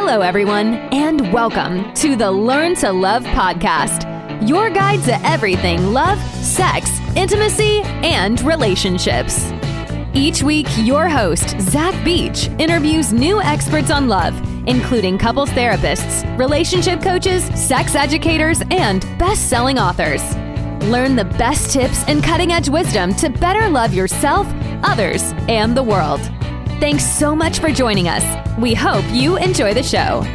Hello, everyone, and welcome to the Learn to Love podcast, your guide to everything love, sex, intimacy, and relationships. Each week, your host, Zach Beach, interviews new experts on love, including couples therapists, relationship coaches, sex educators, and best-selling authors. Learn the best tips and cutting-edge wisdom to better love yourself, others, and the world. Thanks so much for joining us. We hope you enjoy the show.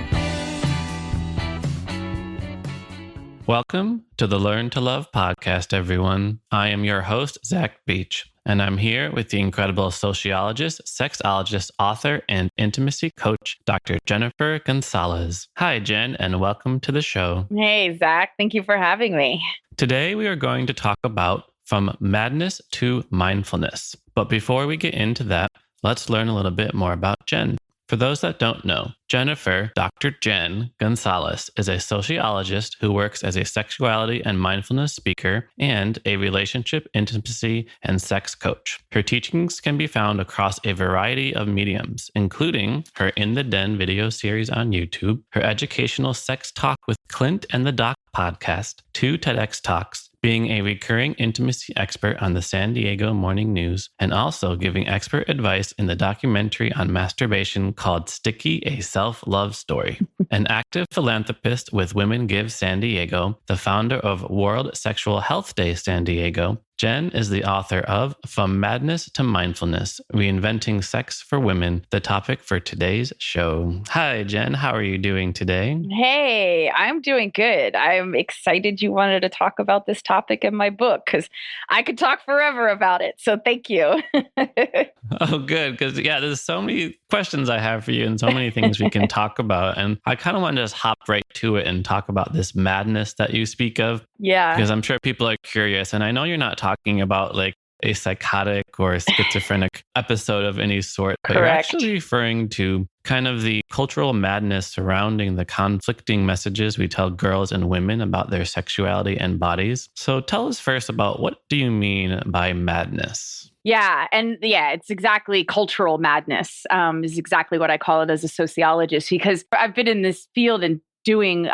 Welcome to the Learn to Love podcast, everyone. I am your host, Zach Beach, and I'm here with the incredible sociologist, sexologist, author, and intimacy coach, Dr. Jennifer Gunsaullus. Hi, Jen, and welcome to the show. Hey, Zach. Thank you for having me. Today, we are going to talk about from madness to mindfulness. But before we get into that, let's learn a little bit more about Jen. For those that don't know, Jennifer, Dr. Jenn Gunsaullus, is a sociologist who works as a sexuality and mindfulness speaker and a relationship, intimacy, and sex coach. Her teachings can be found across a variety of mediums, including her In the Den video series on YouTube, her educational Sex Talk with Clint and the Doc podcast, 2 TEDx Talks, being a recurring intimacy expert on the San Diego Morning News, and also giving expert advice in the documentary on masturbation called Sticky, a Self-Love Story. An active philanthropist with Women Give San Diego, the founder of World Sexual Health Day San Diego, Jen is the author of From Madness to Mindfulness, Reinventing Sex for Women, the topic for today's show. Hi, Jen. How are you doing today? Hey, I'm doing good. I'm excited you wanted to talk about this topic in my book because I could talk forever about it. So thank you. Oh, good. Because, there's so many questions I have for you and so many things we can talk about. And I kind of want to just hop right to it and talk about this madness that you speak of. Yeah. Because I'm sure people are curious. And I know you're not talking about like a psychotic or a schizophrenic episode of any sort, but Correct. You're actually referring to kind of the cultural madness surrounding the conflicting messages we tell girls and women about their sexuality and bodies. So tell us first about what do you mean by madness? It's exactly cultural madness is exactly what I call it as a sociologist, because I've been in this field and doing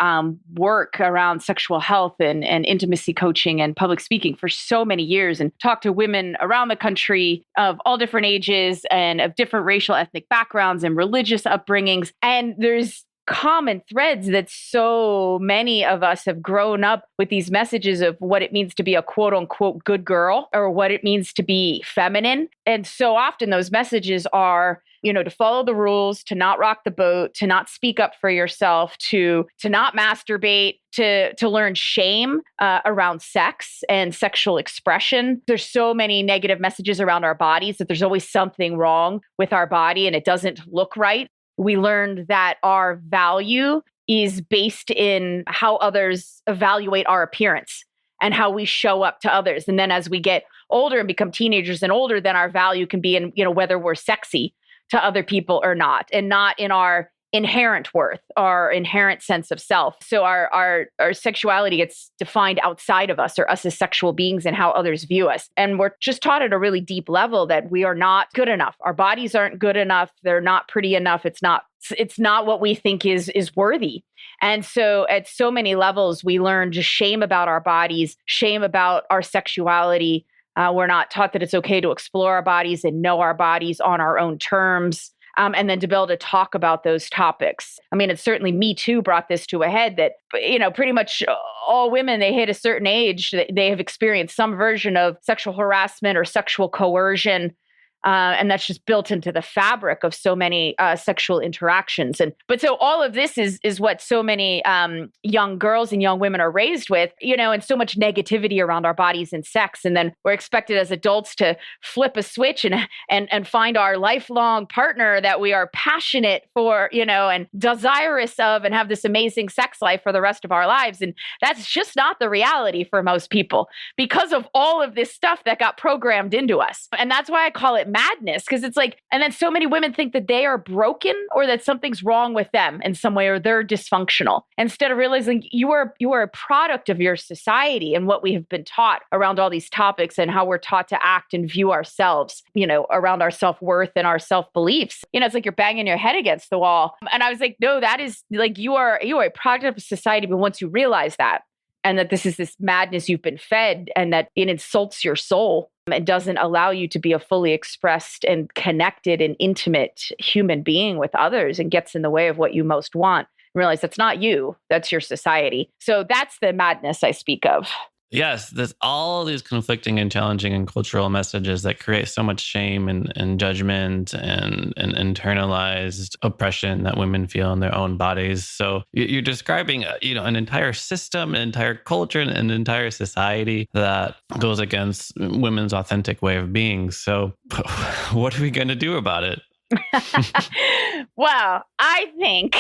work around sexual health and intimacy coaching and public speaking for so many years and talked to women around the country of all different ages and of different racial, ethnic backgrounds and religious upbringings. And there's common threads that so many of us have grown up with these messages of what it means to be a quote unquote good girl or what it means to be feminine. And so often those messages are, to follow the rules, to not rock the boat, to not speak up for yourself, to not masturbate, to learn shame around sex and sexual expression. There's so many negative messages around our bodies that there's always something wrong with our body and it doesn't look right. We learned that our value is based in how others evaluate our appearance and how we show up to others. And then as we get older and become teenagers and older, then our value can be in, whether we're sexy to other people or not, and not in our inherent worth, our inherent sense of self. So our sexuality gets defined outside of us or us as sexual beings and how others view us. And we're just taught at a really deep level that we are not good enough. Our bodies aren't good enough. They're not pretty enough. It's not what we think is worthy. And so at so many levels, we learn just shame about our bodies, shame about our sexuality. We're not taught that it's okay to explore our bodies and know our bodies on our own terms. And then to be able to talk about those topics. I mean, it's certainly Me Too brought this to a head that, pretty much all women, they hit a certain age, they have experienced some version of sexual harassment or sexual coercion. And that's just built into the fabric of so many sexual interactions. But so all of this is what so many young girls and young women are raised with, and so much negativity around our bodies and sex. And then we're expected as adults to flip a switch and find our lifelong partner that we are passionate for, and desirous of, and have this amazing sex life for the rest of our lives. And that's just not the reality for most people because of all of this stuff that got programmed into us. And that's why I call it madness because it's like, and then so many women think that they are broken or that something's wrong with them in some way or they're dysfunctional instead of realizing you are a product of your society and what we have been taught around all these topics and how we're taught to act and view ourselves, around our self-worth and our self-beliefs. It's like you're banging your head against the wall. And I was like, no, that is like, you are a product of society. But once you realize that, and that this is this madness you've been fed and that it insults your soul and doesn't allow you to be a fully expressed and connected and intimate human being with others and gets in the way of what you most want, realize that's not you, that's your society. So that's the madness I speak of. Yes, there's all these conflicting and challenging and cultural messages that create so much shame and judgment and internalized oppression that women feel in their own bodies. So you're describing, an entire system, an entire culture, and an entire society that goes against women's authentic way of being. So what are we going to do about it? Well, I think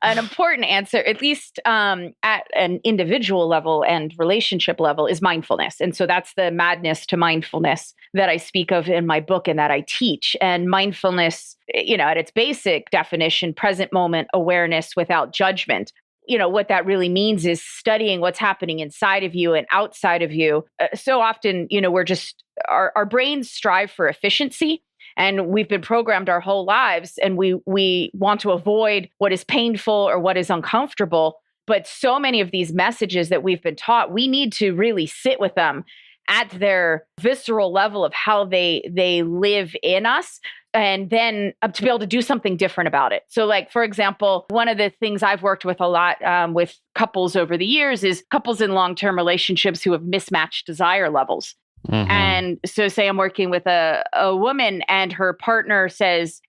an important answer, at least at an individual level and relationship level, is mindfulness. And so that's the madness to mindfulness that I speak of in my book and that I teach. And mindfulness, at its basic definition, present moment awareness without judgment. What that really means is studying what's happening inside of you and outside of you. So often, we're just, our brains strive for efficiency. And we've been programmed our whole lives and we want to avoid what is painful or what is uncomfortable. But so many of these messages that we've been taught, we need to really sit with them at their visceral level of how they live in us. And then to be able to do something different about it. So like, for example, one of the things I've worked with a lot with couples over the years is couples in long-term relationships who have mismatched desire levels. Mm-hmm. And so say I'm working with a woman and her partner says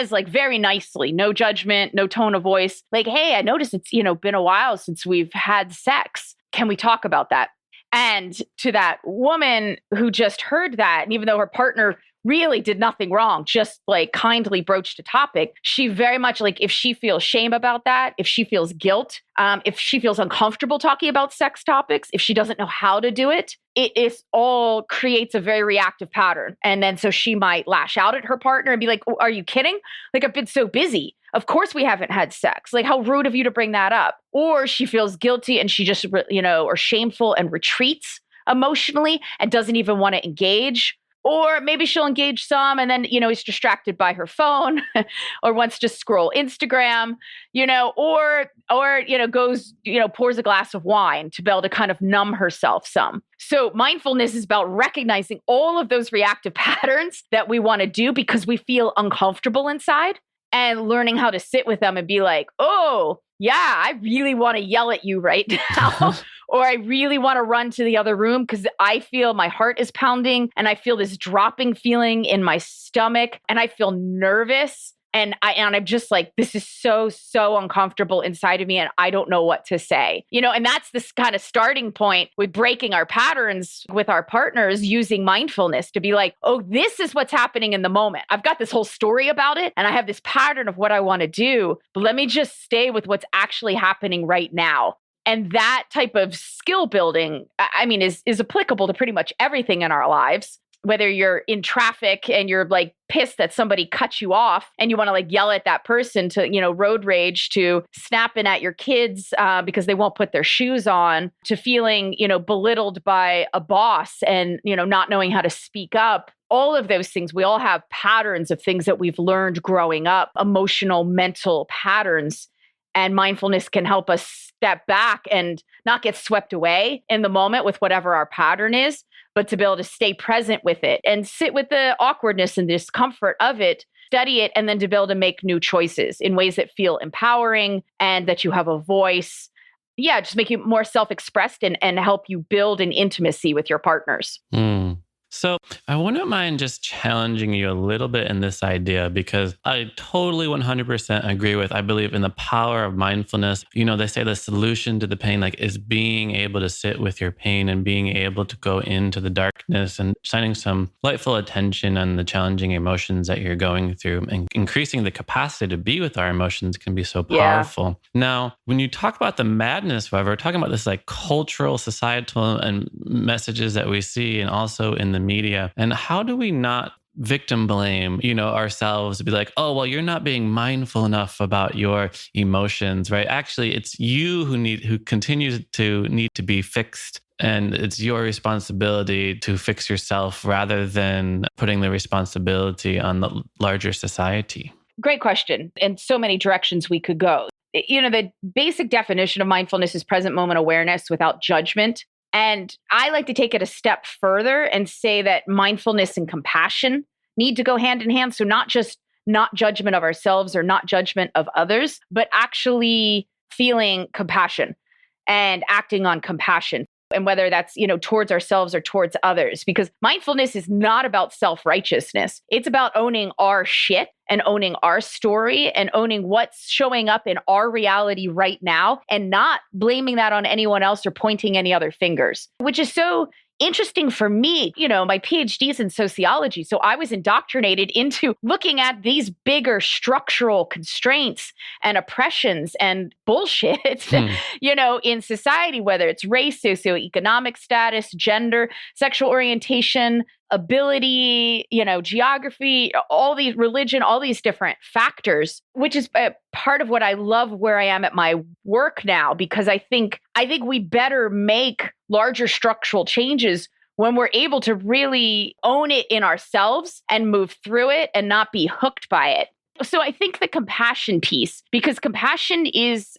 like very nicely, no judgment, no tone of voice, like, hey, I noticed it's, been a while since we've had sex. Can we talk about that? And to that woman who just heard that, and even though her partner really did nothing wrong, just like kindly broached a topic, she very much like, if she feels shame about that, if she feels guilt, if she feels uncomfortable talking about sex topics, if she doesn't know how to do it, it is all creates a very reactive pattern. And then so she might lash out at her partner and be like, oh, are you kidding? Like, I've been so busy. Of course we haven't had sex. Like, how rude of you to bring that up. Or she feels guilty and she just, or shameful and retreats emotionally and doesn't even want to engage. Or maybe she'll engage some and then, is distracted by her phone or wants to scroll Instagram, or goes, pours a glass of wine to be able to kind of numb herself some. So mindfulness is about recognizing all of those reactive patterns that we want to do because we feel uncomfortable inside and learning how to sit with them and be like, oh, yeah, I really want to yell at you right now. Or I really want to run to the other room because I feel my heart is pounding and I feel this dropping feeling in my stomach and I feel nervous. And I'm just like, this is so, so uncomfortable inside of me and I don't know what to say. And that's this kind of starting point with breaking our patterns with our partners using mindfulness to be like, oh, this is what's happening in the moment. I've got this whole story about it and I have this pattern of what I want to do, but let me just stay with what's actually happening right now. And that type of skill building, is applicable to pretty much everything in our lives. Whether you're in traffic and you're like pissed that somebody cut you off and you want to like yell at that person to, road rage, to snapping at your kids because they won't put their shoes on, to feeling, belittled by a boss and, not knowing how to speak up. All of those things, we all have patterns of things that we've learned growing up, emotional, mental patterns. And mindfulness can help us step back and not get swept away in the moment with whatever our pattern is, but to be able to stay present with it and sit with the awkwardness and discomfort of it, study it, and then to be able to make new choices in ways that feel empowering and that you have a voice. Yeah, just make you more self-expressed and help you build an intimacy with your partners. So I wouldn't mind just challenging you a little bit in this idea because I totally 100% agree with, I believe in the power of mindfulness. They say the solution to the pain is being able to sit with your pain and being able to go into the darkness and shining some lightful attention on the challenging emotions that you're going through, and increasing the capacity to be with our emotions can be so powerful. Yeah. Now, when you talk about the madness, however, we're talking about this like cultural, societal and messages that we see and also in the media. And how do we not victim blame, ourselves to be like, oh, well, you're not being mindful enough about your emotions, right? Actually, it's you who continues to need to be fixed. And it's your responsibility to fix yourself rather than putting the responsibility on the larger society. Great question. And so many directions we could go. The basic definition of mindfulness is present moment awareness without judgment. And I like to take it a step further and say that mindfulness and compassion need to go hand in hand. So not just not judgment of ourselves or not judgment of others, but actually feeling compassion and acting on compassion. And whether that's, towards ourselves or towards others, because mindfulness is not about self-righteousness. It's about owning our shit and owning our story and owning what's showing up in our reality right now and not blaming that on anyone else or pointing any other fingers, which is so interesting for me. My PhD is in sociology. So I was indoctrinated into looking at these bigger structural constraints and oppressions and bullshit, in society, whether it's race, socioeconomic status, gender, sexual orientation, ability, geography, all these religion, all these different factors, which is part of what I love where I am at my work now, because I think we better make larger structural changes when we're able to really own it in ourselves and move through it and not be hooked by it. So I think the compassion piece, because compassion is,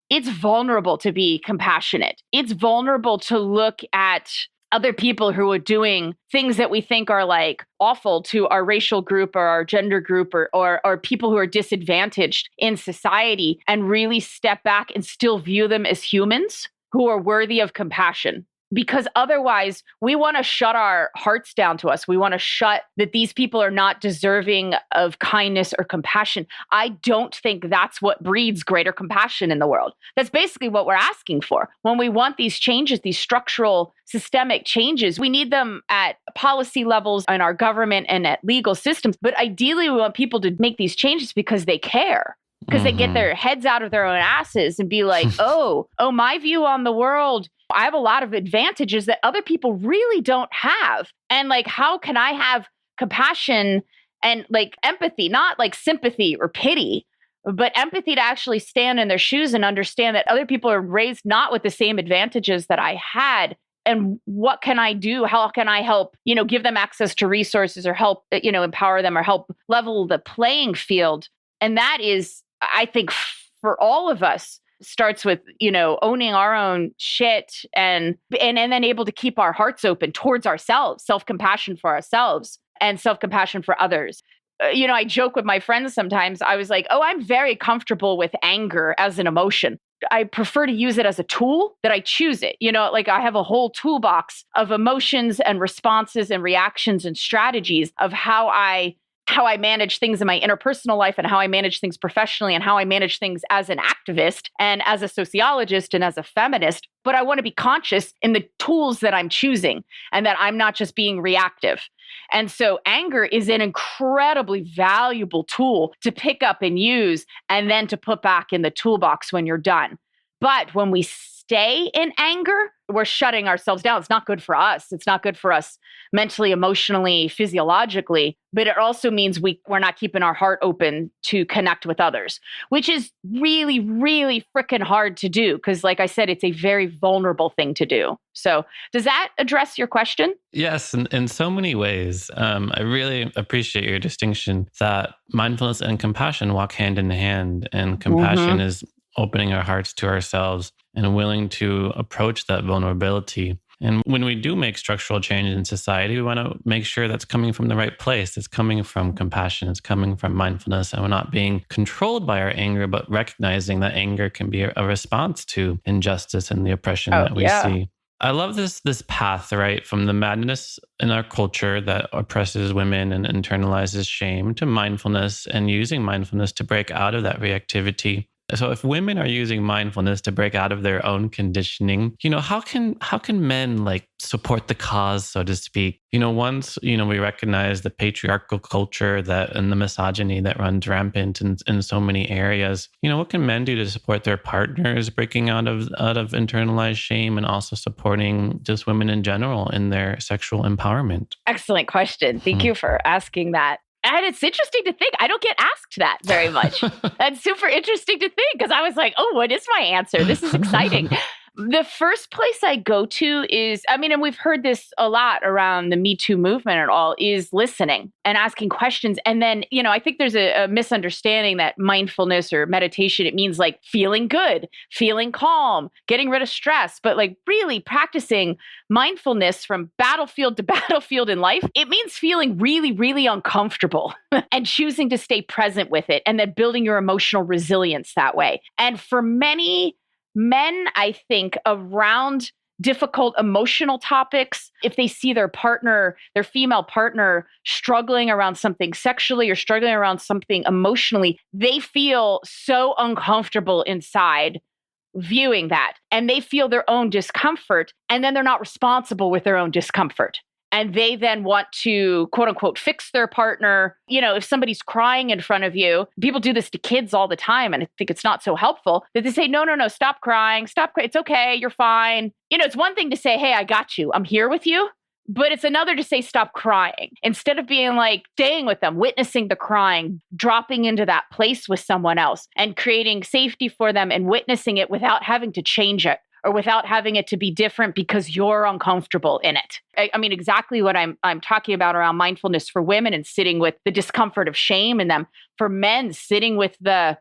it's vulnerable to be compassionate. It's vulnerable to look at other people who are doing things that we think are like awful to our racial group or our gender group or people who are disadvantaged in society and really step back and still view them as humans who are worthy of compassion. Because otherwise, we want to shut our hearts down to us. We want to shut that these people are not deserving of kindness or compassion. I don't think that's what breeds greater compassion in the world. That's basically what we're asking for. When we want these changes, these structural systemic changes, we need them at policy levels in our government and at legal systems. But ideally, we want people to make these changes because they care. Because they get their heads out of their own asses and be like, oh, my view on the world, I have a lot of advantages that other people really don't have. And like, how can I have compassion and like empathy, not like sympathy or pity, but empathy to actually stand in their shoes and understand that other people are raised not with the same advantages that I had. And what can I do? How can I help, give them access to resources or help, empower them or help level the playing field? And that is, I think, for all of us, starts with, owning our own shit and then able to keep our hearts open towards ourselves, self-compassion for ourselves and self-compassion for others. I joke with my friends sometimes. I was like, I'm very comfortable with anger as an emotion. I prefer to use it as a tool that I choose it. Like I have a whole toolbox of emotions and responses and reactions and strategies of how I manage things in my interpersonal life and how I manage things professionally and how I manage things as an activist and as a sociologist and as a feminist. But I want to be conscious in the tools that I'm choosing and that I'm not just being reactive. And so anger is an incredibly valuable tool to pick up and use and then to put back in the toolbox when you're done. But when we stay in anger, we're shutting ourselves down. It's not good for us. It's not good for us mentally, emotionally, physiologically. But it also means we're not keeping our heart open to connect with others, which is really, really freaking hard to do. Because like I said, it's a very vulnerable thing to do. So does that address your question? Yes, in so many ways. I really appreciate your distinction that mindfulness and compassion walk hand in hand. And compassion is opening our hearts to ourselves and willing to approach that vulnerability. And when we do make structural change in society, we want to make sure that's coming from the right place. It's coming from compassion. It's coming from mindfulness. And we're not being controlled by our anger, but recognizing that anger can be a response to injustice and the oppression that we see. I love this path, right? From the madness in our culture that oppresses women and internalizes shame to mindfulness and using mindfulness to break out of that reactivity. So if women are using mindfulness to break out of their own conditioning, how can men like support the cause, so to speak? Once, we recognize the patriarchal culture and the misogyny that runs rampant in so many areas. What can men do to support their partners breaking out of internalized shame and also supporting just women in general in their sexual empowerment? Excellent question. Thank you for asking that. And it's interesting to think. I don't get asked that very much. That's super interesting to think because I was like, oh, what is my answer? This is exciting. The first place I go to is, and we've heard this a lot around the Me Too movement and all, is listening and asking questions. And then, I think there's a misunderstanding that mindfulness or meditation, it means like feeling good, feeling calm, getting rid of stress, but like really practicing mindfulness from battlefield to battlefield in life. It means feeling really, really uncomfortable and choosing to stay present with it and then building your emotional resilience that way. And for many men, I think, around difficult emotional topics, if they see their partner, their female partner, struggling around something sexually or struggling around something emotionally, they feel so uncomfortable inside viewing that. And they feel their own discomfort, and then they're not responsible with their own discomfort. And they then want to, quote unquote, fix their partner. If somebody's crying in front of you, people do this to kids all the time. And I think it's not so helpful that they say, no, stop crying. It's okay. You're fine. It's one thing to say, hey, I got you. I'm here with you. But it's another to say, stop crying. Instead of being like staying with them, witnessing the crying, dropping into that place with someone else and creating safety for them and witnessing it without having to change it, or without having it to be different because you're uncomfortable in it. Exactly what I'm talking about around mindfulness for women and sitting with the discomfort of shame in them. For men, sitting with the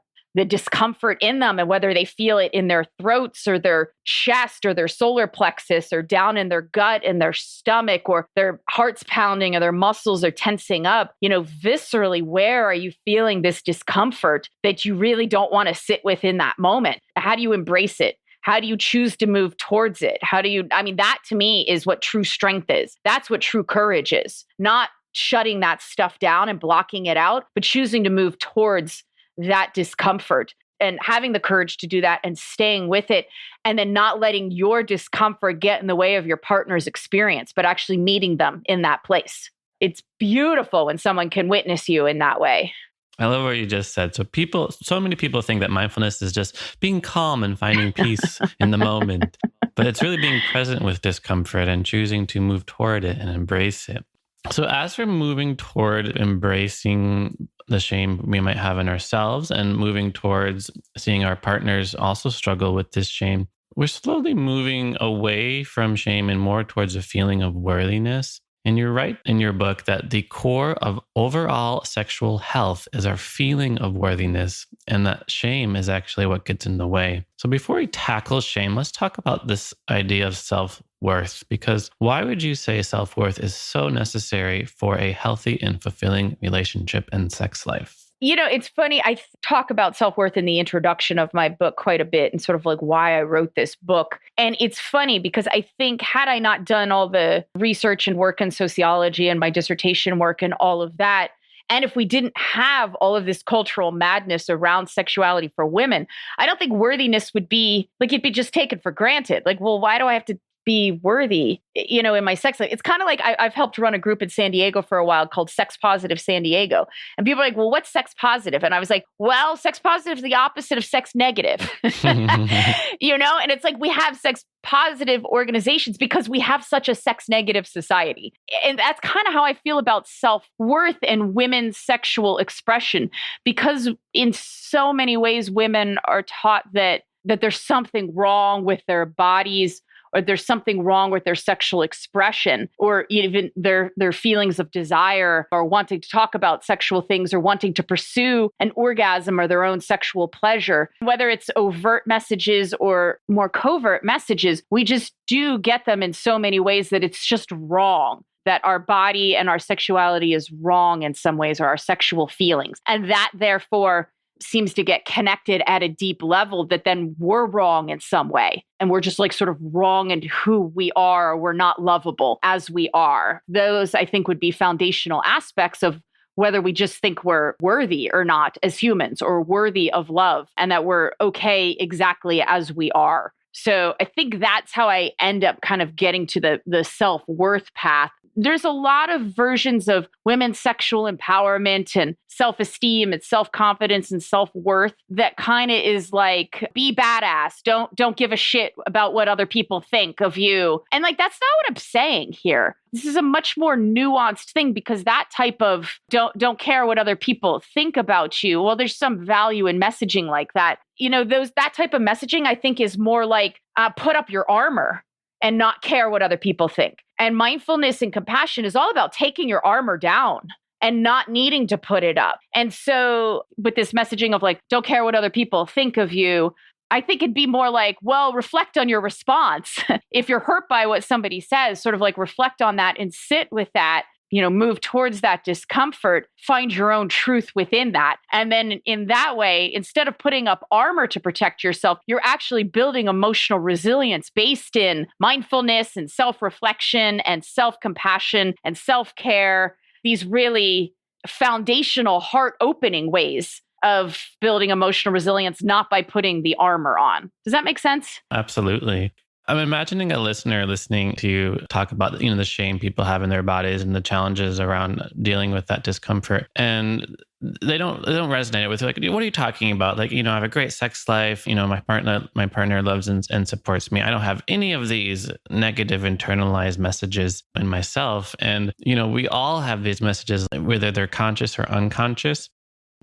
discomfort in them and whether they feel it in their throats or their chest or their solar plexus or down in their gut and their stomach or their heart's pounding or their muscles are tensing up. Viscerally, where are you feeling this discomfort that you really don't want to sit with in that moment? How do you embrace it? How do you choose to move towards it? That to me is what true strength is. That's what true courage is. Not shutting that stuff down and blocking it out, but choosing to move towards that discomfort and having the courage to do that and staying with it and then not letting your discomfort get in the way of your partner's experience, but actually meeting them in that place. It's beautiful when someone can witness you in that way. I love what you just said. So many people think that mindfulness is just being calm and finding peace in the moment, but it's really being present with discomfort and choosing to move toward it and embrace it. So as we're moving toward embracing the shame we might have in ourselves and moving towards seeing our partners also struggle with this shame, we're slowly moving away from shame and more towards a feeling of worthiness. And you write in your book that the core of overall sexual health is our feeling of worthiness, and that shame is actually what gets in the way. So before we tackle shame, let's talk about this idea of self-worth, because why would you say self-worth is so necessary for a healthy and fulfilling relationship and sex life? It's funny. I talk about self-worth in the introduction of my book quite a bit and sort of like why I wrote this book. And it's funny because I think had I not done all the research and work in sociology and my dissertation work and all of that, and if we didn't have all of this cultural madness around sexuality for women, I don't think worthiness would be like it'd be just taken for granted. Like, well, why do I have to be worthy, in my sex life? It's kind of like I've helped run a group in San Diego for a while called Sex Positive San Diego. And people are like, well, what's sex positive? And I was like, well, sex positive is the opposite of sex negative. And it's like we have sex positive organizations because we have such a sex negative society. And that's kind of how I feel about self-worth and women's sexual expression, because in so many ways, women are taught that there's something wrong with their bodies, or there's something wrong with their sexual expression, or even their feelings of desire, or wanting to talk about sexual things, or wanting to pursue an orgasm or their own sexual pleasure. Whether it's overt messages or more covert messages, we just do get them in so many ways that it's just wrong. That our body and our sexuality is wrong in some ways, or our sexual feelings. And that therefore seems to get connected at a deep level that then we're wrong in some way. And we're just like sort of wrong in who we are, or we're not lovable as we are. Those, I think, would be foundational aspects of whether we just think we're worthy or not as humans, or worthy of love, and that we're okay exactly as we are. So I think that's how I end up kind of getting to the self-worth path. There's a lot of versions of women's sexual empowerment and self-esteem and self-confidence and self-worth that kind of is like, be badass. Don't give a shit about what other people think of you. And like, that's not what I'm saying here. This is a much more nuanced thing, because that type of don't care what other people think about you. Well, there's some value in messaging like that. That type of messaging, I think, is more like put up your armor and not care what other people think. And mindfulness and compassion is all about taking your armor down and not needing to put it up. And so with this messaging of like, don't care what other people think of you, I think it'd be more like, well, reflect on your response. If you're hurt by what somebody says, sort of like reflect on that and sit with that, move towards that discomfort, find your own truth within that. And then in that way, instead of putting up armor to protect yourself, you're actually building emotional resilience based in mindfulness and self-reflection and self-compassion and self-care, these really foundational heart-opening ways of building emotional resilience, not by putting the armor on. Does that make sense? Absolutely. I'm imagining a listener listening to you talk about, the shame people have in their bodies and the challenges around dealing with that discomfort. And they don't resonate with it. Like, what are you talking about? Like, I have a great sex life. My partner loves and supports me. I don't have any of these negative internalized messages in myself. And, we all have these messages, whether they're conscious or unconscious.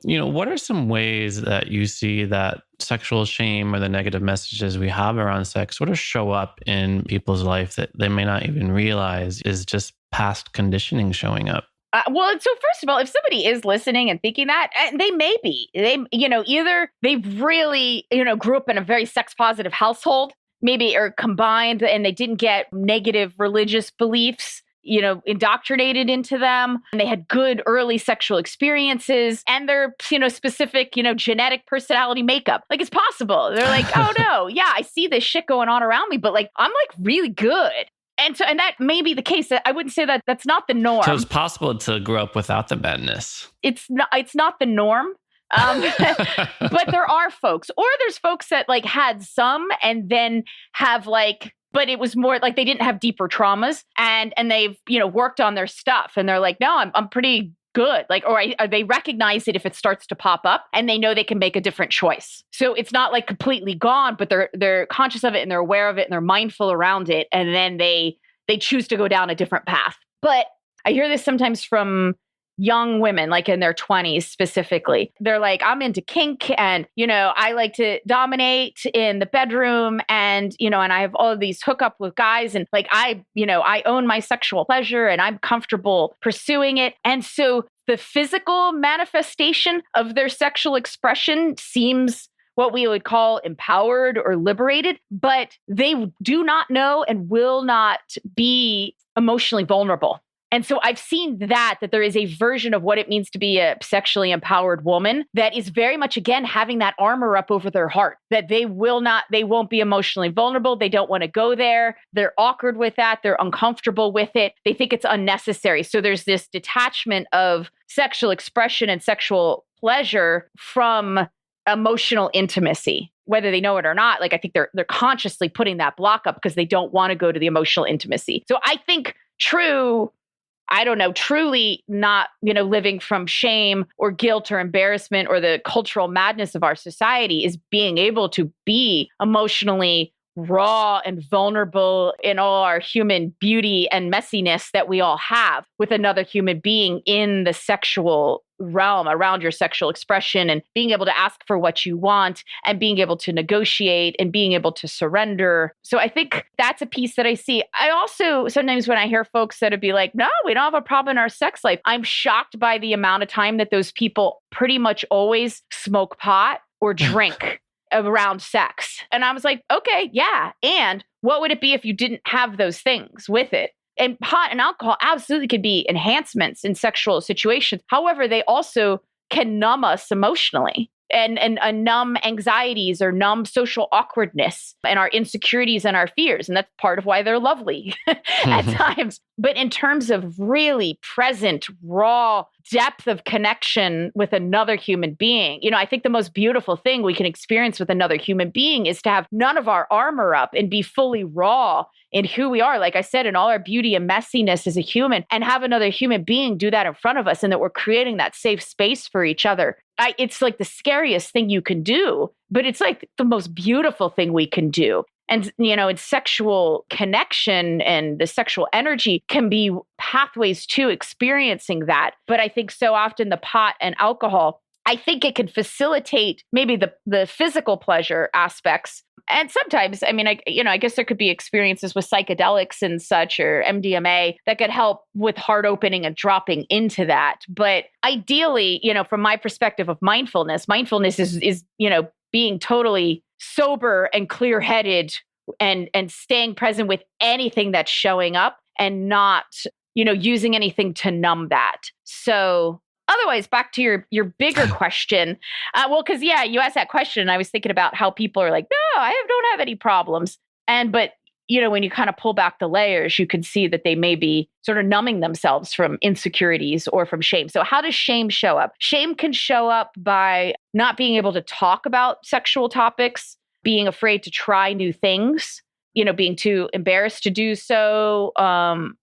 What are some ways that you see that sexual shame or the negative messages we have around sex sort of show up in people's life that they may not even realize is just past conditioning showing up? Well, so first of all, if somebody is listening and thinking that, they may be, either they really, grew up in a very sex positive household, maybe, or combined, and they didn't get negative religious beliefs indoctrinated into them, and they had good early sexual experiences, and their, specific, genetic personality makeup. Like, it's possible. They're like, oh no, yeah, I see this shit going on around me, but like, I'm like really good. And that may be the case. I wouldn't say that that's not the norm. So it's possible to grow up without the badness. It's not the norm. But there are folks, or there's folks that like had some and then have like, but it was more like they didn't have deeper traumas, and they've, worked on their stuff, and they're like, no, I'm pretty good. Like, or they recognize it if it starts to pop up, and they know they can make a different choice. So it's not like completely gone, but they're conscious of it, and they're aware of it, and they're mindful around it. And then they choose to go down a different path. But I hear this sometimes from young women, like in their 20s specifically. They're like, I'm into kink, and, I like to dominate in the bedroom, and, and I have all of these hookup with guys, and like, I own my sexual pleasure, and I'm comfortable pursuing it. And so the physical manifestation of their sexual expression seems what we would call empowered or liberated, but they do not know and will not be emotionally vulnerable. And so I've seen that there is a version of what it means to be a sexually empowered woman that is very much, again, having that armor up over their heart, that they won't be emotionally vulnerable. They don't want to go there. They're awkward with that. They're uncomfortable with it. They think it's unnecessary. So there's this detachment of sexual expression and sexual pleasure from emotional intimacy, whether they know it or not. Like, I think they're consciously putting that block up because they don't want to go to the emotional intimacy. So I think truly not, living from shame or guilt or embarrassment or the cultural madness of our society is being able to be emotionally raw and vulnerable in all our human beauty and messiness that we all have with another human being in the sexual realm around your sexual expression, and being able to ask for what you want, and being able to negotiate, and being able to surrender. So I think that's a piece that I see. I also, sometimes when I hear folks that would be like, no, we don't have a problem in our sex life, I'm shocked by the amount of time that those people pretty much always smoke pot or drink around sex. And I was like, okay, yeah. And what would it be if you didn't have those things with it? And pot and alcohol absolutely could be enhancements in sexual situations. However, they also can numb us emotionally. and numb anxieties or numb social awkwardness and our insecurities and our fears. And that's part of why they're lovely at times. But in terms of really present, raw depth of connection with another human being, I think the most beautiful thing we can experience with another human being is to have none of our armor up and be fully raw in who we are, like I said, in all our beauty and messiness as a human, and have another human being do that in front of us, and that we're creating that safe space for each other. It's like the scariest thing you can do, but it's like the most beautiful thing we can do. And, it's sexual connection and the sexual energy can be pathways to experiencing that. But I think so often the pot and alcohol, I think it can facilitate maybe the physical pleasure aspects. And sometimes, I guess there could be experiences with psychedelics and such, or MDMA, that could help with heart opening and dropping into that. But ideally, from my perspective of mindfulness is being totally sober and clear-headed and staying present with anything that's showing up, and not, using anything to numb that. So otherwise, back to your bigger question. Because you asked that question, and I was thinking about how people are like, no, don't have any problems. But when you kind of pull back the layers, you can see that they may be sort of numbing themselves from insecurities or from shame. So how does shame show up? Shame can show up by not being able to talk about sexual topics, being afraid to try new things, being too embarrassed to do so,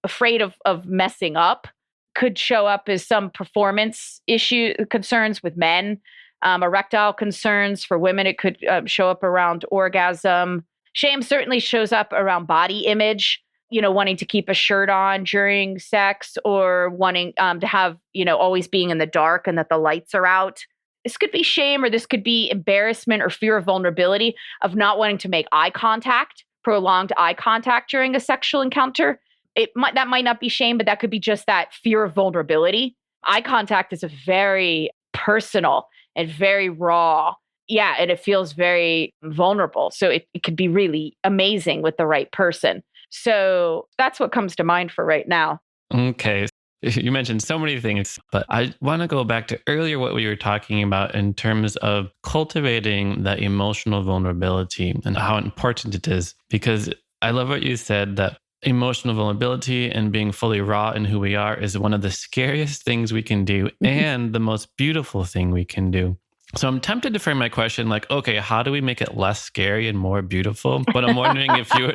afraid of messing up. Could show up as some performance issue concerns with men, erectile concerns for women. It could show up around orgasm. Shame certainly shows up around body image, wanting to keep a shirt on during sex, or wanting to have, always being in the dark and that the lights are out. This could be shame, or this could be embarrassment or fear of vulnerability of not wanting to make eye contact, prolonged eye contact during a sexual encounter. That might not be shame, but that could be just that fear of vulnerability. Eye contact is a very personal and very raw. Yeah, and it feels very vulnerable. So it could be really amazing with the right person. So that's what comes to mind for right now. Okay. You mentioned so many things, but I want to go back to earlier what we were talking about in terms of cultivating that emotional vulnerability and how important it is. Because I love what you said, that emotional vulnerability and being fully raw in who we are is one of the scariest things we can do and the most beautiful thing we can do. So I'm tempted to frame my question like, okay, how do we make it less scary and more beautiful? But I'm wondering if you would...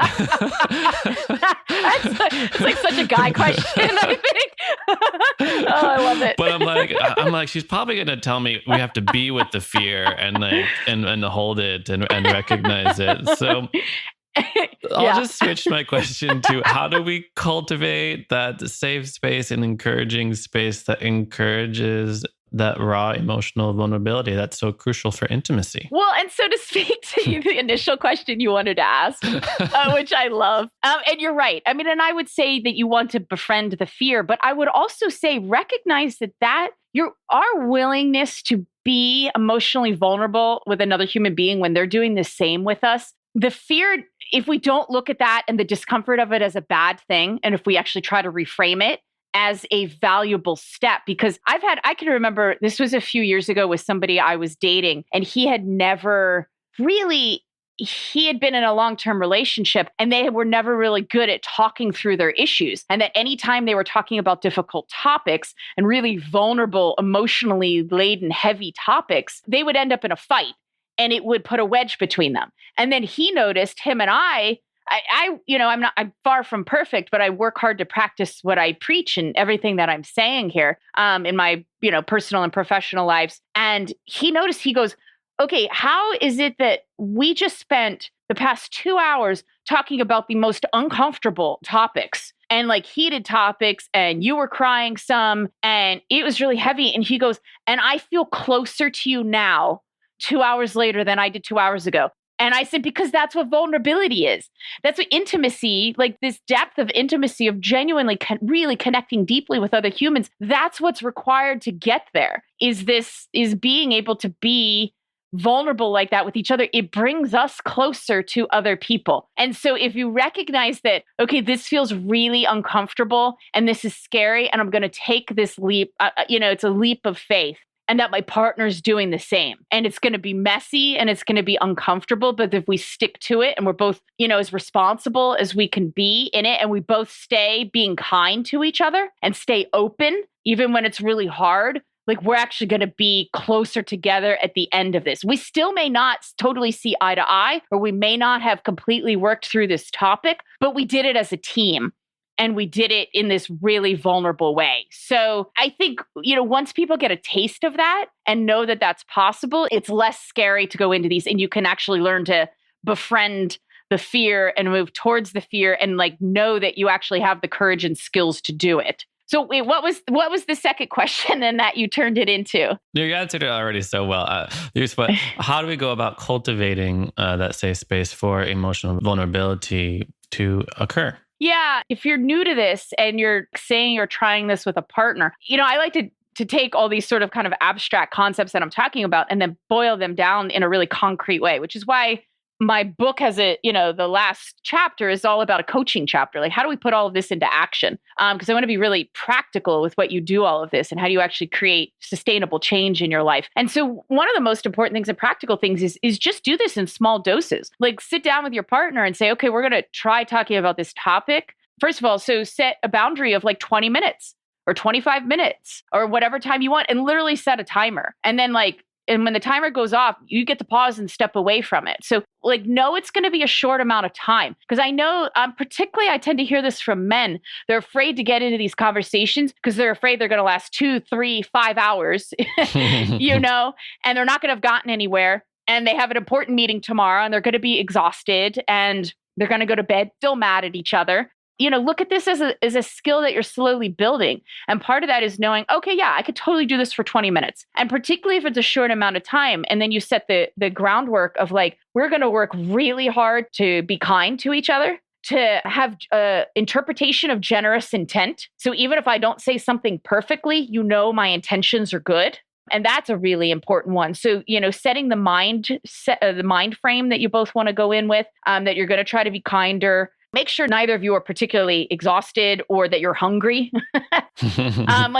It's like such a guy question, I think. Oh, I love it. But I'm like, she's probably going to tell me we have to be with the fear and hold it and recognize it. So I'll just switch my question to, how do we cultivate that safe space and encouraging space that encourages that raw emotional vulnerability that's so crucial for intimacy? Well, and so to speak to the initial question you wanted to ask, which I love. And you're right. And I would say that you want to befriend the fear, but I would also say recognize that our willingness to be emotionally vulnerable with another human being when they're doing the same with us, the fear, if we don't look at that and the discomfort of it as a bad thing, and if we actually try to reframe it as a valuable step, because I can remember this was a few years ago with somebody I was dating, and he had been in a long-term relationship, and they were never really good at talking through their issues. And that anytime they were talking about difficult topics and really vulnerable, emotionally laden, heavy topics, they would end up in a fight, and it would put a wedge between them. And then he noticed him and I'm far from perfect, but I work hard to practice what I preach and everything that I'm saying here in my, personal and professional lives. And he noticed, he goes, okay, how is it that we just spent the past 2 hours talking about the most uncomfortable topics and like heated topics, and you were crying some, and it was really heavy. And he goes, and I feel closer to you now 2 hours later than I did 2 hours ago. And I said, because that's what vulnerability is. That's what intimacy, like this depth of intimacy, of genuinely really connecting deeply with other humans. That's what's required to get there, is being able to be vulnerable like that with each other. It brings us closer to other people. And so if you recognize that, okay, this feels really uncomfortable and this is scary, and I'm going to take this leap, it's a leap of faith. and that my partner's doing the same. And it's going to be messy and it's going to be uncomfortable. But if we stick to it and we're both, as responsible as we can be in it, and we both stay being kind to each other and stay open, even when it's really hard, like we're actually going to be closer together at the end of this. We still may not totally see eye to eye, or we may not have completely worked through this topic, but we did it as a team. And we did it in this really vulnerable way. So I think, once people get a taste of that and know that that's possible, it's less scary to go into these, and you can actually learn to befriend the fear and move towards the fear and like know that you actually have the courage and skills to do it. So wait, what was the second question and that you turned it into? You answered it already so well. But how do we go about cultivating that safe space for emotional vulnerability to occur? Yeah, if you're new to this and you're saying you're trying this with a partner, I like to take all these sort of kind of abstract concepts that I'm talking about and then boil them down in a really concrete way, which is why my book has the last chapter is all about a coaching chapter. Like, how do we put all of this into action? Because I want to be really practical with what you do all of this and how do you actually create sustainable change in your life. And so one of the most important things and practical things is just do this in small doses. Like sit down with your partner and say, okay, we're going to try talking about this topic. First of all, so set a boundary of like 20 minutes or 25 minutes or whatever time you want and literally set a timer. And then and when the timer goes off, you get to pause and step away from it. So know it's going to be a short amount of time. Because I know, particularly I tend to hear this from men. They're afraid to get into these conversations because they're afraid they're going to last 2, 3, 5 hours, and they're not going to have gotten anywhere. And they have an important meeting tomorrow and they're going to be exhausted and they're going to go to bed still mad at each other. Look at this as a skill that you're slowly building. And part of that is knowing, okay, yeah, I could totally do this for 20 minutes. And particularly if it's a short amount of time. And then you set the groundwork of we're going to work really hard to be kind to each other, to have interpretation of generous intent. So even if I don't say something perfectly, my intentions are good. And that's a really important one. So, setting the mind frame that you both want to go in with, that you're going to try to be kinder. Make sure neither of you are particularly exhausted or that you're hungry.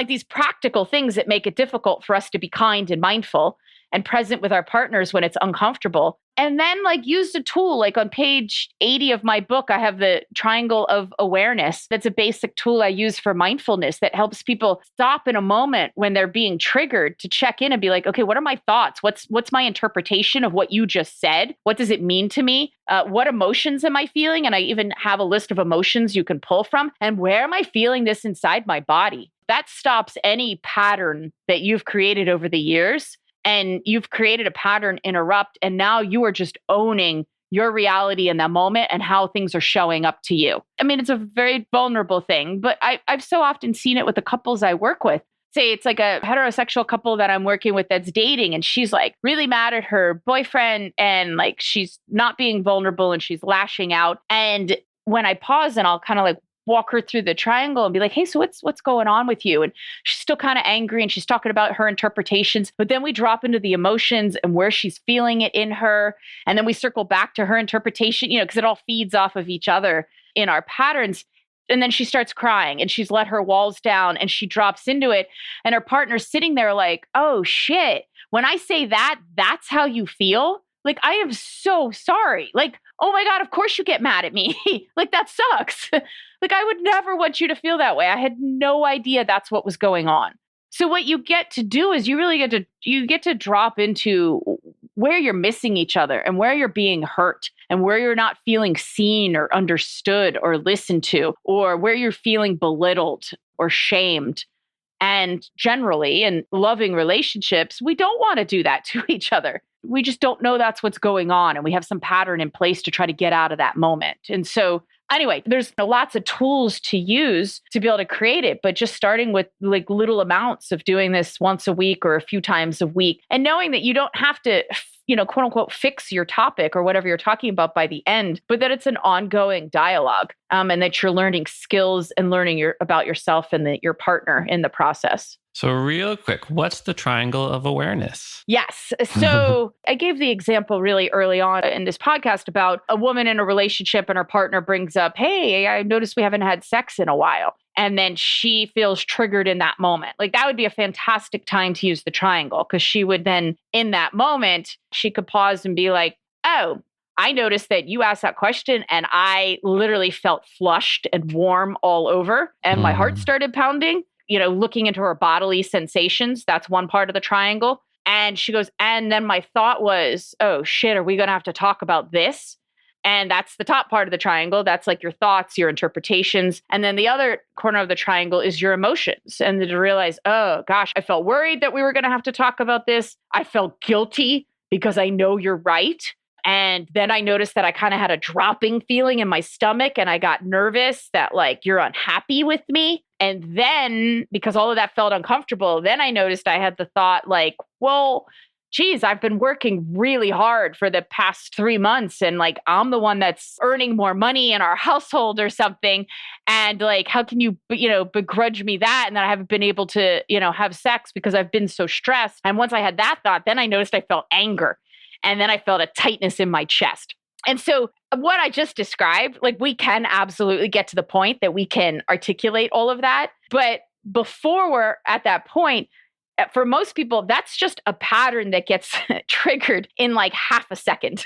These practical things that make it difficult for us to be kind and mindful and present with our partners when it's uncomfortable. And then use the tool, on page 80 of my book, I have the triangle of awareness. That's a basic tool I use for mindfulness that helps people stop in a moment when they're being triggered to check in and be like, okay, what are my thoughts? What's my interpretation of what you just said? What does it mean to me? What emotions am I feeling? And I even have a list of emotions you can pull from. And where am I feeling this inside my body? That stops any pattern that you've created over the years. And you've created a pattern interrupt, and now you are just owning your reality in that moment and how things are showing up to you. I mean, it's a very vulnerable thing, but I've so often seen it with the couples I work with. Say it's like a heterosexual couple that I'm working with that's dating, and she's really mad at her boyfriend, and she's not being vulnerable and she's lashing out. And when I pause and I'll kind of walk her through the triangle and be like, hey, so what's going on with you? And she's still kind of angry and she's talking about her interpretations, but then we drop into the emotions and where she's feeling it in her. And then we circle back to her interpretation, because it all feeds off of each other in our patterns. And then she starts crying and she's let her walls down and she drops into it. And her partner's sitting there like, oh shit, when I say that, that's how you feel? I am so sorry. Oh my God, of course you get mad at me. That sucks. I would never want you to feel that way. I had no idea that's what was going on. So what you get to do is you get to drop into where you're missing each other and where you're being hurt and where you're not feeling seen or understood or listened to, or where you're feeling belittled or shamed. And generally, in loving relationships, we don't want to do that to each other. We just don't know that's what's going on. And we have some pattern in place to try to get out of that moment. And so anyway, there's lots of tools to use to be able to create it, but just starting with little amounts of doing this once a week or a few times a week, and knowing that you don't have to, quote unquote, fix your topic or whatever you're talking about by the end, but that it's an ongoing dialogue, and that you're learning skills and learning about yourself and your partner in the process. So real quick, what's the triangle of awareness? Yes. So I gave the example really early on in this podcast about a woman in a relationship and her partner brings up, hey, I noticed we haven't had sex in a while. And then she feels triggered in that moment. Like that would be a fantastic time to use the triangle, because she would then, in that moment, she could pause and be like, oh, I noticed that you asked that question and I literally felt flushed and warm all over and my heart started pounding, looking into her bodily sensations. That's one part of the triangle. And she goes, and then my thought was, oh shit, are we going to have to talk about this? And that's the top part of the triangle. That's like your thoughts, your interpretations. And then the other corner of the triangle is your emotions. And then to realize, oh gosh, I felt worried that we were going to have to talk about this. I felt guilty because I know you're right. And then I noticed that I kind of had a dropping feeling in my stomach and I got nervous that like you're unhappy with me. And then because all of that felt uncomfortable, then I noticed I had the thought like, well, geez, I've been working really hard for the past 3 months and like I'm the one that's earning more money in our household or something. And like, how can you, begrudge me that? And that I haven't been able to, have sex because I've been so stressed. And once I had that thought, then I noticed I felt anger. And then I felt a tightness in my chest. And so what I just described, like we can absolutely get to the point that we can articulate all of that. But before we're at that point, for most people, that's just a pattern that gets triggered in like half a second.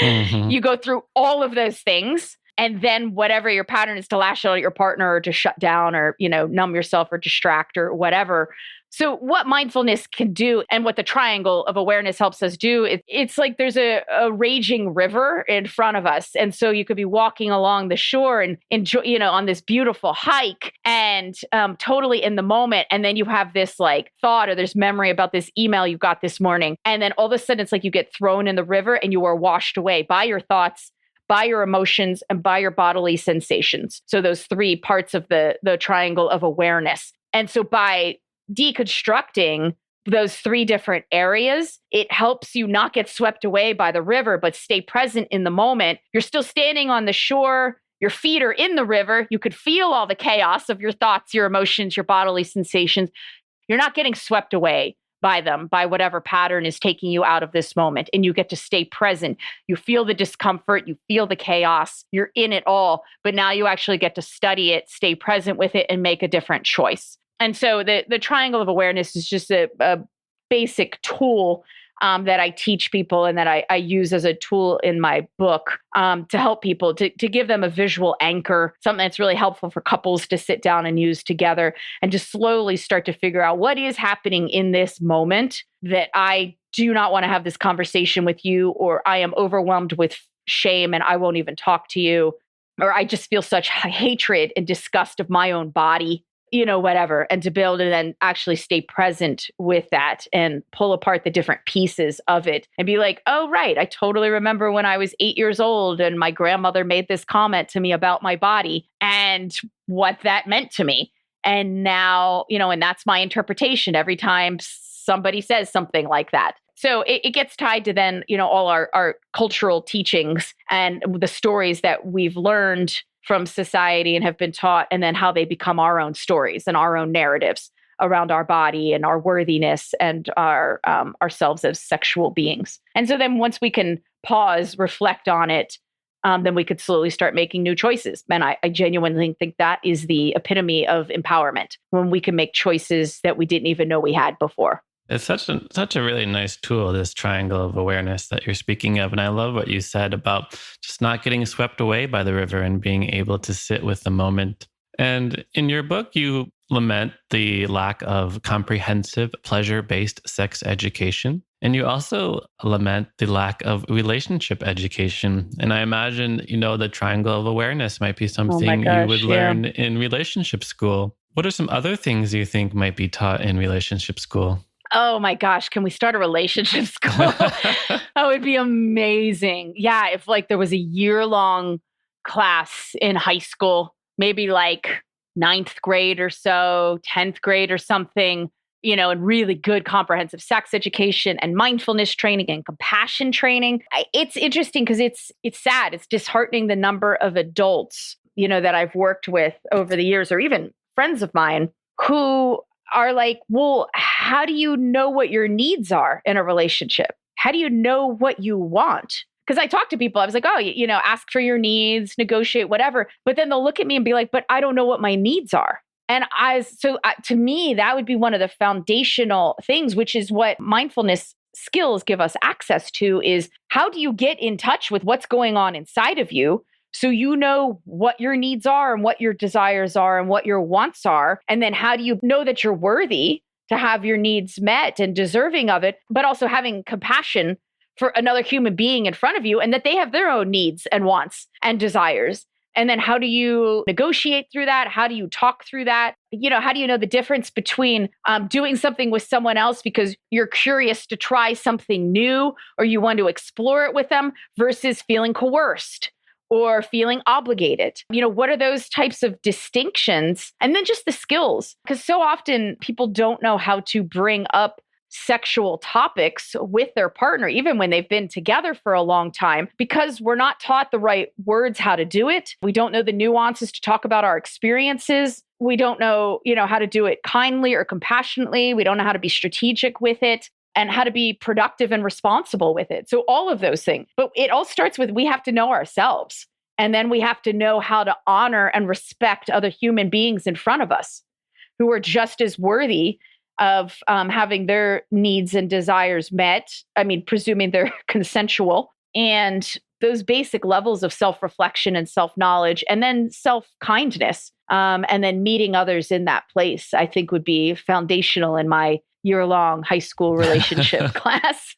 You go through all of those things. And then whatever your pattern is to lash out at your partner or to shut down or, numb yourself or distract or whatever. So what mindfulness can do and what the triangle of awareness helps us do, it's like there's a raging river in front of us. And so you could be walking along the shore and enjoy, on this beautiful hike and totally in the moment. And then you have this like thought or this memory about this email you got this morning. And then all of a sudden it's like you get thrown in the river and you are washed away by your thoughts, by your emotions, and by your bodily sensations. So those 3 parts of the triangle of awareness. And so by deconstructing those 3 different areas, it helps you not get swept away by the river, but stay present in the moment. You're still standing on the shore. Your feet are in the river. You could feel all the chaos of your thoughts, your emotions, your bodily sensations. You're not getting swept away by them, by whatever pattern is taking you out of this moment. And you get to stay present. You feel the discomfort, you feel the chaos, you're in it all, but now you actually get to study it, stay present with it, and make a different choice. And so the triangle of awareness is just a basic tool that I teach people and that I use as a tool in my book to help people, to give them a visual anchor, something that's really helpful for couples to sit down and use together and just slowly start to figure out what is happening in this moment that I do not want to have this conversation with you, or I am overwhelmed with shame and I won't even talk to you, or I just feel such hatred and disgust of my own body. Whatever. And to be able to then actually stay present with that and pull apart the different pieces of it and be like, oh, right. I totally remember when I was 8 years old and my grandmother made this comment to me about my body and what that meant to me. And now, and that's my interpretation every time somebody says something like that. So it gets tied to then, all our cultural teachings and the stories that we've learned from society and have been taught, and then how they become our own stories and our own narratives around our body and our worthiness and our ourselves as sexual beings. And so then once we can pause, reflect on it, then we could slowly start making new choices. And I genuinely think that is the epitome of empowerment, when we can make choices that we didn't even know we had before. It's such a really nice tool, this triangle of awareness that you're speaking of. And I love what you said about just not getting swept away by the river and being able to sit with the moment. And in your book, you lament the lack of comprehensive pleasure-based sex education. And you also lament the lack of relationship education. And I imagine, the triangle of awareness might be something you would learn in relationship school. What are some other things you think might be taught in relationship school? Oh my gosh, can we start a relationship school? That would be amazing. Yeah, if like there was a year-long class in high school, maybe like 9th grade or so, 10th grade or something, and really good comprehensive sex education and mindfulness training and compassion training. It's interesting because it's sad. It's disheartening the number of adults, that I've worked with over the years, or even friends of mine who are like, well, how do you know what your needs are in a relationship? How do you know what you want? because I talk to people, I was like, oh, ask for your needs, negotiate, whatever. But then they'll look at me and be like, but I don't know what my needs are. And to me, that would be one of the foundational things, which is what mindfulness skills give us access to, is how do you get in touch with what's going on inside of you, so you know what your needs are and what your desires are and what your wants are. And then how do you know that you're worthy to have your needs met and deserving of it, but also having compassion for another human being in front of you, and that they have their own needs and wants and desires. And then how do you negotiate through that? How do you talk through that? How do you know the difference between doing something with someone else because you're curious to try something new or you want to explore it with them, versus feeling coerced or feeling obligated? What are those types of distinctions? And then just the skills, because so often people don't know how to bring up sexual topics with their partner, even when they've been together for a long time, because we're not taught the right words how to do it. We don't know the nuances to talk about our experiences. We don't know, how to do it kindly or compassionately. We don't know how to be strategic with it and how to be productive and responsible with it. So all of those things. But it all starts with, we have to know ourselves. And then we have to know how to honor and respect other human beings in front of us who are just as worthy of having their needs and desires met. I mean, presuming they're consensual, and those basic levels of self-reflection and self-knowledge, and then self-kindness, and then meeting others in that place, I think would be foundational in my year-long high school relationship class.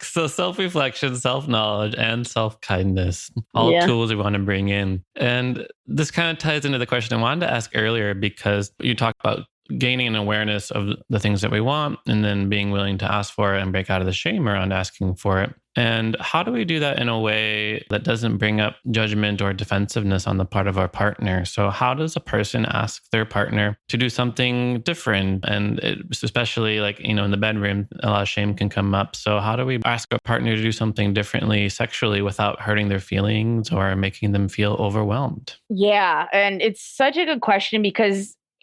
So self-reflection, self-knowledge, and self-kindness, all tools we want to bring in. And this kind of ties into the question I wanted to ask earlier, because you talked about gaining an awareness of the things that we want and then being willing to ask for it and break out of the shame around asking for it. And how do we do that in a way that doesn't bring up judgment or defensiveness on the part of our partner? So how does a person ask their partner to do something different? And especially in the bedroom, a lot of shame can come up. So how do we ask our partner to do something differently sexually without hurting their feelings or making them feel overwhelmed? Yeah. And it's such a good question,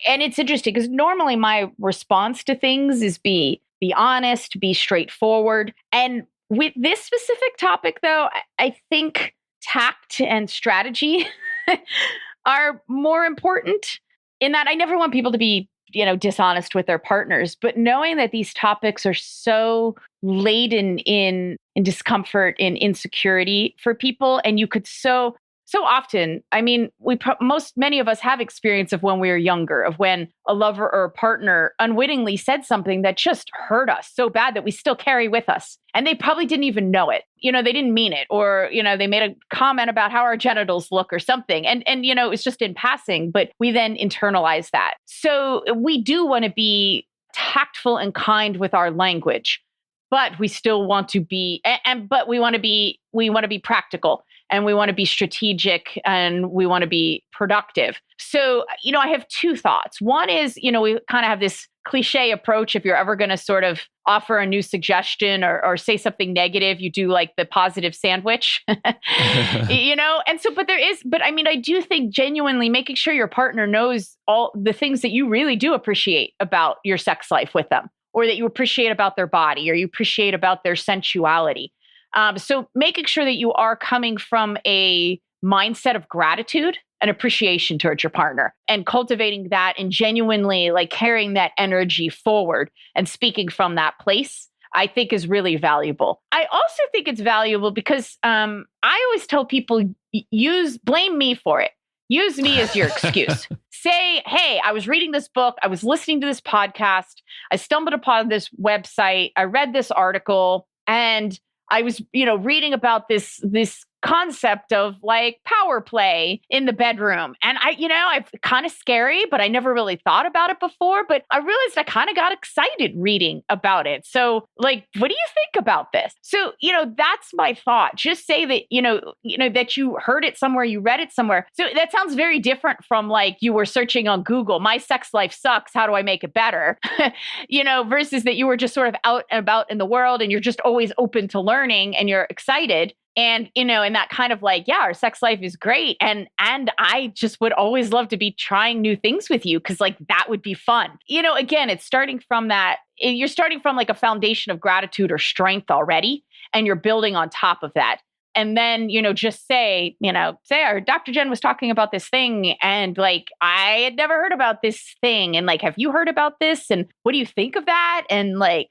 and it's interesting because normally my response to things is be honest, be straightforward. And with this specific topic, though, I think tact and strategy are more important, in that I never want people to be, dishonest with their partners. But knowing that these topics are so laden in discomfort, in insecurity for people, and you could so often, I mean, many of us have experience of when we were younger, of when a lover or a partner unwittingly said something that just hurt us so bad that we still carry with us. And they probably didn't even know it. They didn't mean it. Or, they made a comment about how our genitals look or something. And it was just in passing, but we then internalize that. So we do want to be tactful and kind with our language, but we still want to be, but we want to be practical. And we want to be strategic and we want to be productive. So, I have two thoughts. One is, we kind of have this cliche approach. If you're ever going to sort of offer a new suggestion or say something negative, you do like the positive sandwich, and so, but I do think genuinely making sure your partner knows all the things that you really do appreciate about your sex life with them, or that you appreciate about their body, or you appreciate about their sensuality. So making sure that you are coming from a mindset of gratitude and appreciation towards your partner, and cultivating that and genuinely carrying that energy forward and speaking from that place, I think is really valuable. I also think it's valuable because I always tell people, blame me for it. Use me as your excuse. Say, hey, I was reading this book. I was listening to this podcast. I stumbled upon this website. I read this article, and I was, reading about this concept of power play in the bedroom. And it's kind of scary, but I never really thought about it before. But I realized I kind of got excited reading about it. So what do you think about this? So, that's my thought. Just say that, that you heard it somewhere, you read it somewhere. So that sounds very different from you were searching on Google, my sex life sucks, how do I make it better? Versus that you were just sort of out and about in the world and you're just always open to learning and you're excited. And, and that kind of like, yeah, our sex life is great. And I just would always love to be trying new things with you because like that would be fun. Again, it's starting from you're starting from like a foundation of gratitude or strength already, and you're building on top of that. And then, just say our Dr. Jenn was talking about this thing and like, I had never heard about this thing. And like, have you heard about this? And what do you think of that? And like,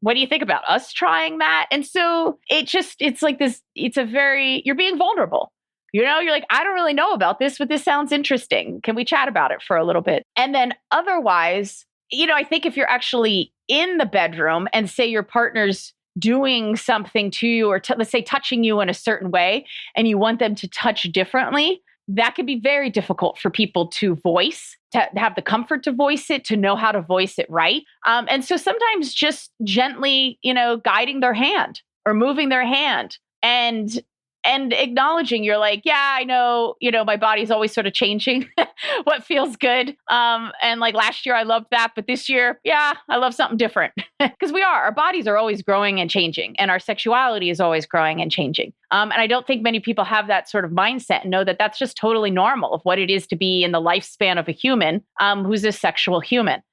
what do you think about us trying that? And so it's like this, you're being vulnerable. You're like, I don't really know about this, but this sounds interesting. Can we chat about it for a little bit? And then otherwise, I think if you're actually in the bedroom and say your partner's doing something to you or let's say touching you in a certain way and you want them to touch differently, that can be very difficult for people to voice, to have the comfort to voice it, to know how to voice it right. And so sometimes just gently, guiding their hand or moving their hand and acknowledging you're like, yeah, I know, my body's always sort of changing what feels good. And like last year I loved that, but this year, yeah, I love something different because our bodies are always growing and changing and our sexuality is always growing and changing. And I don't think many people have that sort of mindset and know that that's just totally normal of what it is to be in the lifespan of a human who's a sexual human.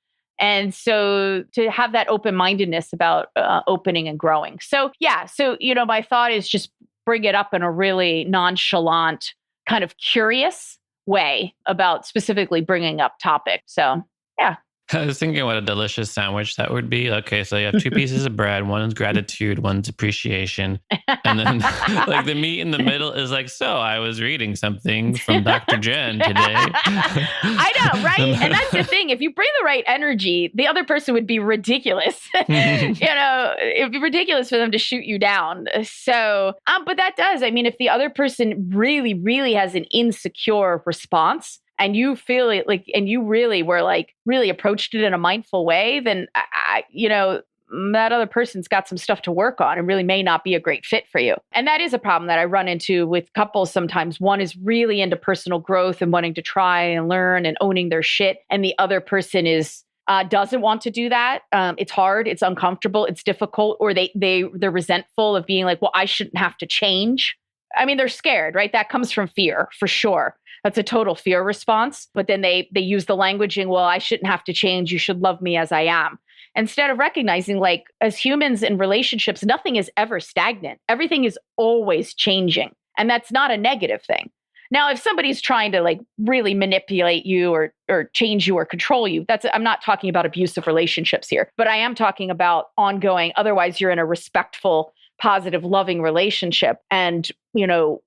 And so to have that open-mindedness about opening and growing. So, yeah. So, my thought is just bring it up in a really nonchalant, kind of curious way about specifically bringing up topic. So, yeah. I was thinking what a delicious sandwich that would be. Okay, so you have two pieces of bread. One's gratitude, one's appreciation. And then like the meat in the middle is like, so I was reading something from Dr. Jenn today. I know, right? And that's the thing. If you bring the right energy, the other person would be ridiculous. It'd be ridiculous for them to shoot you down. So, but that does, if the other person really, really has an insecure response, and you feel it like, and you really were like, really approached it in a mindful way, then, that other person's got some stuff to work on and really may not be a great fit for you. And that is a problem that I run into with couples sometimes. One is really into personal growth and wanting to try and learn and owning their shit. And the other person doesn't want to do that. It's hard. It's uncomfortable. It's difficult. Or they're resentful of being like, well, I shouldn't have to change. They're scared, right? That comes from fear for sure. That's a total fear response. But then they use the languaging, well, I shouldn't have to change. You should love me as I am. Instead of recognizing like as humans in relationships, nothing is ever stagnant. Everything is always changing. And that's not a negative thing. Now, if somebody's trying to like really manipulate you or change you or control you, I'm not talking about abusive relationships here, but I am talking about ongoing. Otherwise, you're in a respectful, positive, loving relationship. And,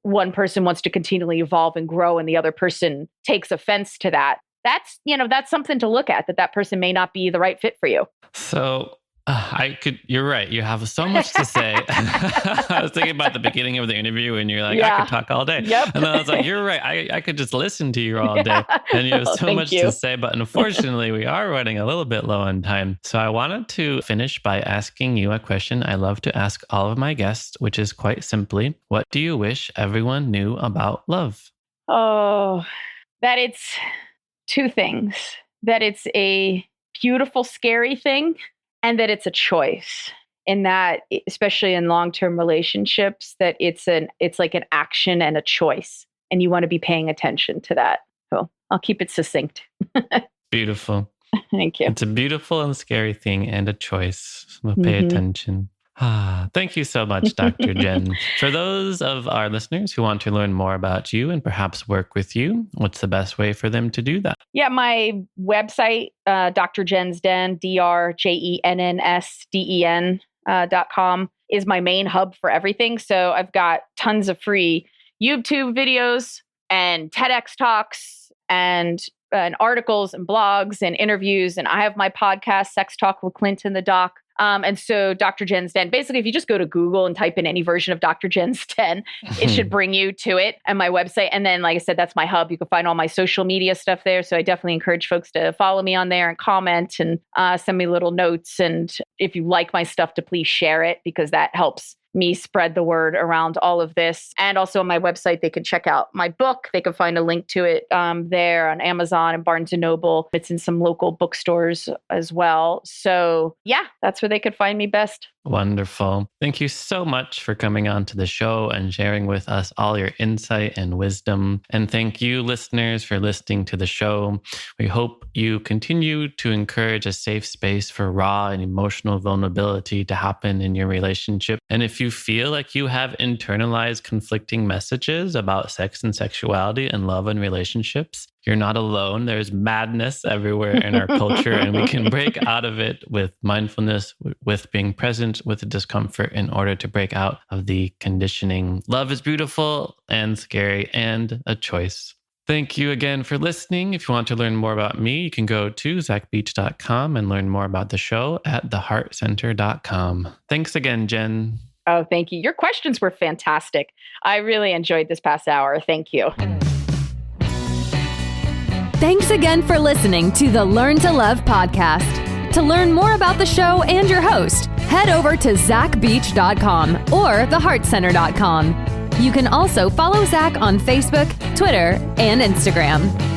one person wants to continually evolve and grow and the other person takes offense to that. That's something to look at, that person may not be the right fit for you. So you're right. You have so much to say. I was thinking about the beginning of the interview and you're like, yeah. I could talk all day. Yep. And then I was like, you're right. I could just listen to you all day. And you have so much to say, but unfortunately we are running a little bit low on time. So I wanted to finish by asking you a question I love to ask all of my guests, which is quite simply, what do you wish everyone knew about love? Oh, that it's two things, that it's a beautiful, scary thing, and that it's a choice. In that, especially in long-term relationships, that it's like an action and a choice, and you want to be paying attention to that. So I'll keep it succinct. Beautiful. Thank you. It's a beautiful and scary thing and a choice. We'll pay attention. Thank you so much, Dr. Jenn. For those of our listeners who want to learn more about you and perhaps work with you, what's the best way for them to do that? Yeah, my website, Dr. Jenn's Den, DrJennsden.com, is my main hub for everything. So I've got tons of free YouTube videos and TEDx Talks and articles and blogs and interviews. And I have my podcast, Sex Talk with Clint and the Doc. And so Dr. Jenn's Den, basically, if you just go to Google and type in any version of Dr. Jenn's Den, it should bring you to it and my website. And then, like I said, that's my hub. You can find all my social media stuff there. So I definitely encourage folks to follow me on there and comment and send me little notes. And if you like my stuff, to please share it, because that helps me spread the word around all of this. And also on my website, they can check out my book. They can find a link to it there on Amazon and Barnes & Noble. It's in some local bookstores as well. So yeah, that's where they could find me best. Wonderful. Thank you so much for coming on to the show and sharing with us all your insight and wisdom. And thank you, listeners, for listening to the show. We hope you continue to encourage a safe space for raw and emotional vulnerability to happen in your relationship. And if you feel like you have internalized conflicting messages about sex and sexuality and love and relationships, you're not alone. There's madness everywhere in our culture, and we can break out of it with mindfulness, with being present with the discomfort in order to break out of the conditioning. Love is beautiful and scary and a choice. Thank you again for listening. If you want to learn more about me, you can go to zachbeach.com and learn more about the show at theheartcenter.com. Thanks again, Jenn. Oh, thank you. Your questions were fantastic. I really enjoyed this past hour. Thank you. Thanks again for listening to the Learn to Love podcast. To learn more about the show and your host, head over to zachbeach.com or theheartcenter.com. You can also follow Zach on Facebook, Twitter, and Instagram.